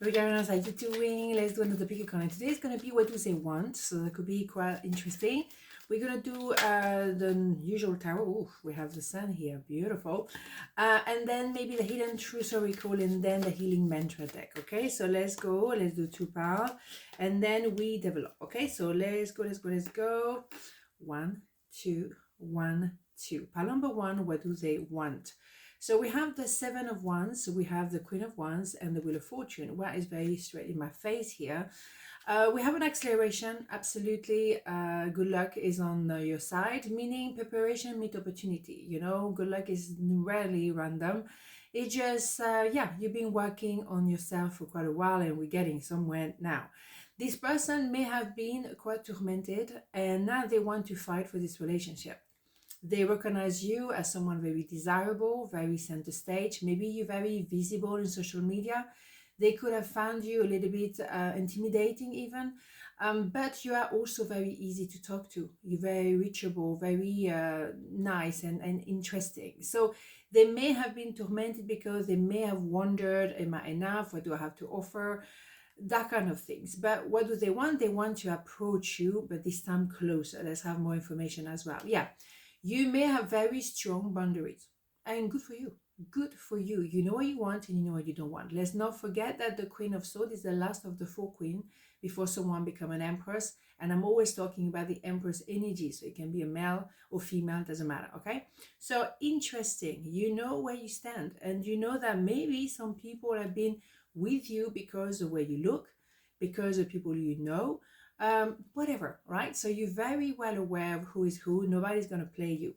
Regardless, how you doing? Let's do another pick a card. Today is going to be what do they want, so that could be quite interesting. We're going to do the usual tarot. Ooh, we have the sun here, beautiful. And then maybe the hidden truth oracle, and then the healing mantra deck. Okay, so let's go. Let's do 2 parts, and then we develop. Okay, so let's go. 1, 2, 1, 2. Part number 1, what do they want? So we have the 7 of Wands, we have the Queen of Wands, and the Wheel of Fortune. What is very straight in my face here? We have an acceleration, absolutely. Good luck is on your side, meaning preparation meet opportunity. You know, good luck is rarely random. It's just, yeah, you've been working on yourself for quite a while, and we're getting somewhere now. This person may have been quite tormented, and now they want to fight for this relationship. They recognize you as someone very desirable, very center stage. Maybe you're very visible in social media. They could have found you a little bit intimidating even, but you are also very easy to talk to. You're very reachable, very nice and interesting. So they may have been tormented because they may have wondered, am I enough? What do I have to offer? That kind of things. But what do they want? They want to approach you, but this time closer. Let's have more information as well. Yeah. You may have very strong boundaries, and good for you. Good for you. You know what you want and you know what you don't want. Let's not forget that the Queen of Swords is the last of the 4 queens before someone become an empress. And I'm always talking about the empress energy. So it can be a male or female, doesn't matter. Okay. So interesting. You know where you stand, and you know that maybe some people have been with you because of where you look, because of people you know. Whatever, right? So you're very well aware of who is who. Nobody's going to play you.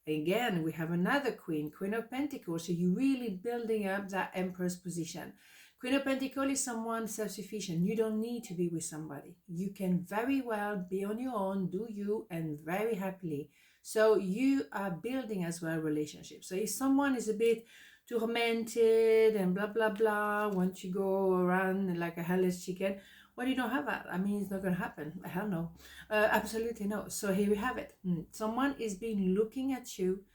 Again, we have another queen, Queen of Pentacles. So you're really building up that Empress position. Queen of Pentacles is someone self-sufficient. You don't need to be with somebody. You can very well be on your own, do you, and very happily. So you are building as well relationships. So if someone is a bit tormented and blah, blah, blah, want to go around like a headless chicken, well, you don't have that. I mean, it's not going to happen. Hell no. Absolutely no. So here we have it. Someone is being looking at you,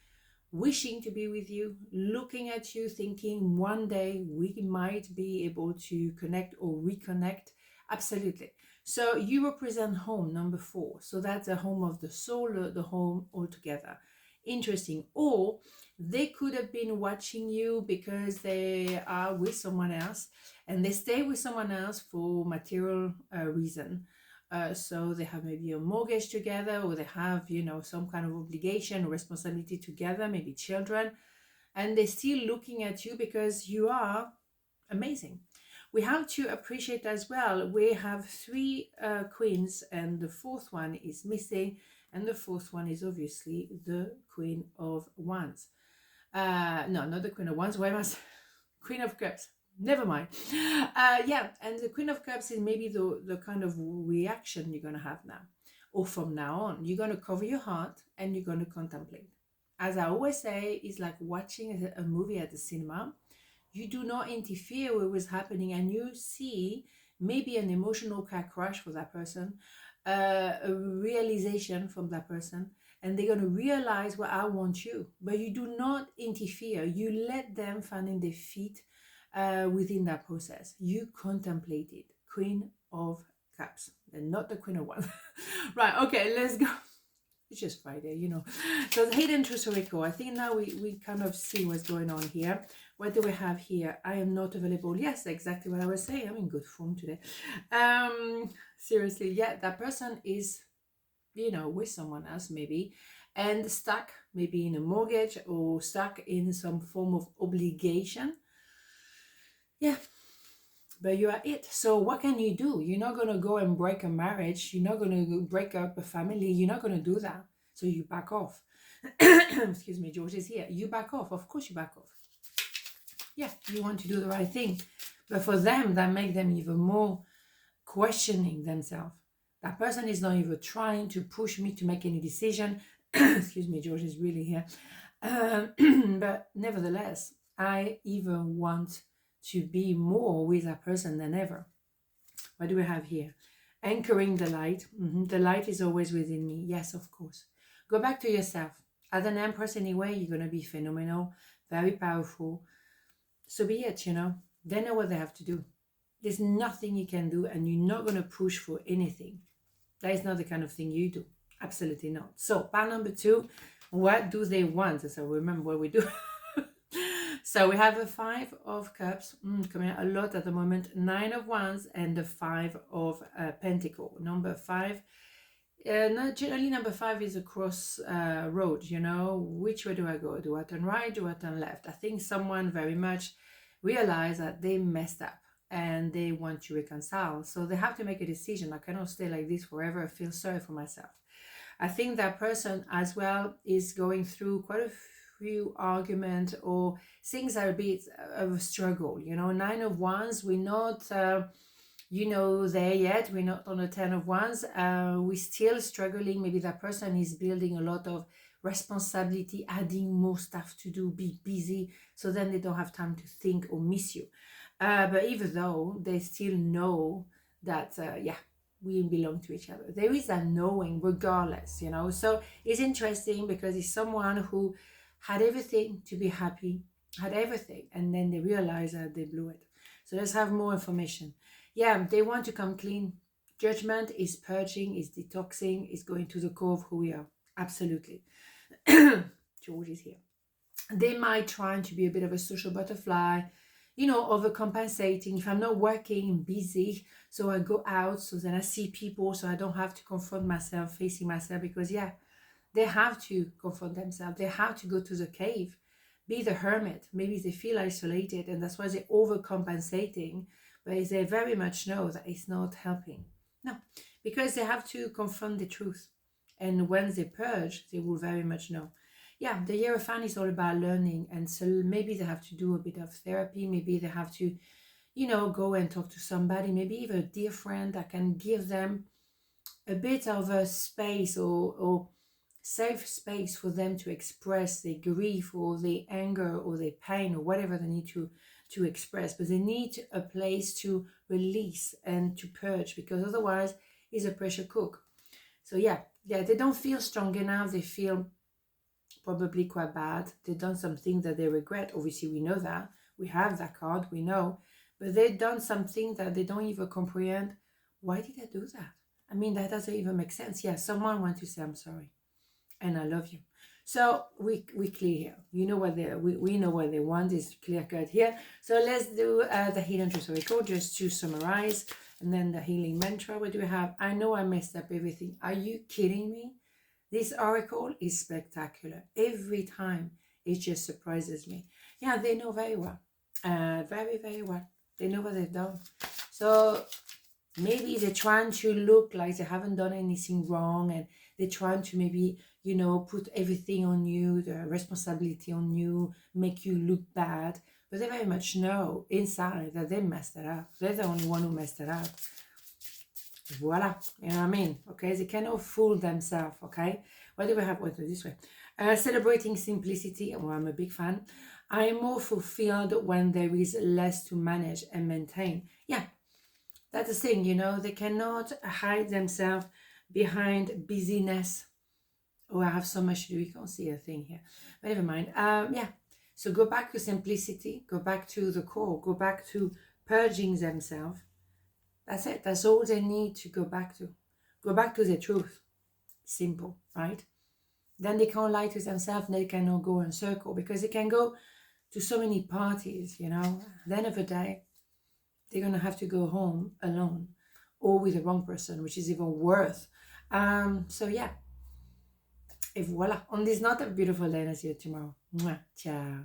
wishing to be with you, looking at you, thinking one day we might be able to connect or reconnect. Absolutely. So you represent home, number 4. So that's the home of the soul, the home altogether. Interesting. Or they could have been watching you because they are with someone else, and they stay with someone else for material reason. So they have maybe a mortgage together, or they have, you know, some kind of obligation or responsibility together, maybe children, and they're still looking at you because you are amazing. We have to appreciate as well, we have 3 queens, and the 4th one is missing, and the 4th one is obviously the Queen of Wands. No, not the Queen of Wands. Why must Queen of Cups? Never mind. Yeah, and the Queen of Cups is maybe the kind of reaction you're going to have now, or from now on. You're going to cover your heart and you're going to contemplate. As I always say, it's like watching a movie at the cinema. You do not interfere with what's happening, and you see maybe an emotional car crash for that person, a realization from that person, and they're going to realize, well, I want you. But you do not interfere. You let them find their feet within that process. You contemplate it. Queen of Cups, and not the Queen of Wands. Right, okay, let's go. It's just Friday, you know. So the hidden truth oracle. I think now we kind of see what's going on here. What do we have here? I am not available. Yes, exactly what I was saying. I'm in good form today. Seriously, yeah, that person is, you know, with someone else maybe, and stuck maybe in a mortgage or stuck in some form of obligation. Yeah, but you are it. So what can you do? You're not going to go and break a marriage. You're not going to break up a family. You're not going to do that. So you back off. Excuse me, George is here. You back off. Of course you back off. Yeah, you want to do the right thing. But for them, that makes them even more questioning themselves. That person is not even trying to push me to make any decision. Excuse me, George is really here. But nevertheless, I even want to be more with that person than ever. What do we have here? Anchoring the light. The light is always within me. Yes, of course. Go back to yourself. As an empress anyway, you're going to be phenomenal, very powerful. So be it, you know. They know what they have to do. There's nothing you can do, and you're not going to push for anything. That is not the kind of thing you do. Absolutely not. So pile number 2, what do they want? So remember what we do. So we have a 5 of Cups, coming out a lot at the moment, 9 of Wands, and the 5 of Pentacle. Number 5, generally number 5 is a cross road, you know, which way do I go? Do I turn right? Do I turn left? I think someone very much realized that they messed up and they want to reconcile. So they have to make a decision. I cannot stay like this forever. I feel sorry for myself. I think that person as well is going through quite a few arguments or things are a bit of a struggle. You know, 9 of Wands, we're not, you know, there yet. We're not on the 10 of Wands. We're still struggling. Maybe that person is building a lot of responsibility, adding more stuff to do, be busy. So then they don't have time to think or miss you. But even though they still know that, yeah, we belong to each other. There is a knowing regardless, you know. So it's interesting because it's someone who had everything to be happy, had everything, and then they realize that they blew it. So let's have more information. Yeah, they want to come clean. Judgment is purging, is detoxing, is going to the core of who we are. Absolutely. George is here. They might try to be a bit of a social butterfly, you know, overcompensating. If I'm not working, busy, so I go out, so then I see people, so I don't have to confront myself, facing myself, because yeah, they have to confront themselves. They have to go to the cave, be the hermit. Maybe they feel isolated, and that's why they're overcompensating, but they very much know that it's not helping. No, because they have to confront the truth. And when they purge, they will very much know. Yeah, the Hierophant is all about learning, and so maybe they have to do a bit of therapy. Maybe they have to, you know, go and talk to somebody, maybe even a dear friend that can give them a bit of a space or safe space for them to express their grief or their anger or their pain or whatever they need to express. But they need a place to release and to purge, because otherwise it's a pressure cook. So yeah, they don't feel strong enough. They feel probably quite bad. They've done something that they regret. Obviously, we know that. We have that card, we know. But they've done something that they don't even comprehend. Why did I do that? I mean, that doesn't even make sense. Yeah, someone wants to say, I'm sorry, and I love you. So we clear here. You know what we know what they want is clear cut here. So let's do the Healing Truth Oracle just to summarize. And then the healing mantra. What do we have? I know I messed up everything. Are you kidding me? This oracle is spectacular. Every time it just surprises me. Yeah, they know very well. Very, very well. They know what they've done. So maybe they're trying to look like they haven't done anything wrong, and they're trying to maybe, you know, put everything on you, the responsibility on you, make you look bad. But they very much know inside that they messed it up. They're the only one who messed it up. Voila. You know what I mean? Okay, they cannot fool themselves. Okay, what do we have? What do this way? Celebrating simplicity. Well, I'm a big fan. I am more fulfilled when there is less to manage and maintain. Yeah, that's the thing, you know. They cannot hide themselves behind busyness. Oh, I have so much to do. You can't see a thing here. But never mind. Yeah. So go back to simplicity. Go back to the core. Go back to purging themselves. That's it. That's all they need to go back to. Go back to the truth. Simple, right? Then they can't lie to themselves. They cannot go in a circle, because they can go to so many parties, you know. At the end of the day, they're going to have to go home alone or with the wrong person, which is even worse. So yeah. Et voilà. On this note, a beautiful day, and I'll see you tomorrow. Mwah. Ciao.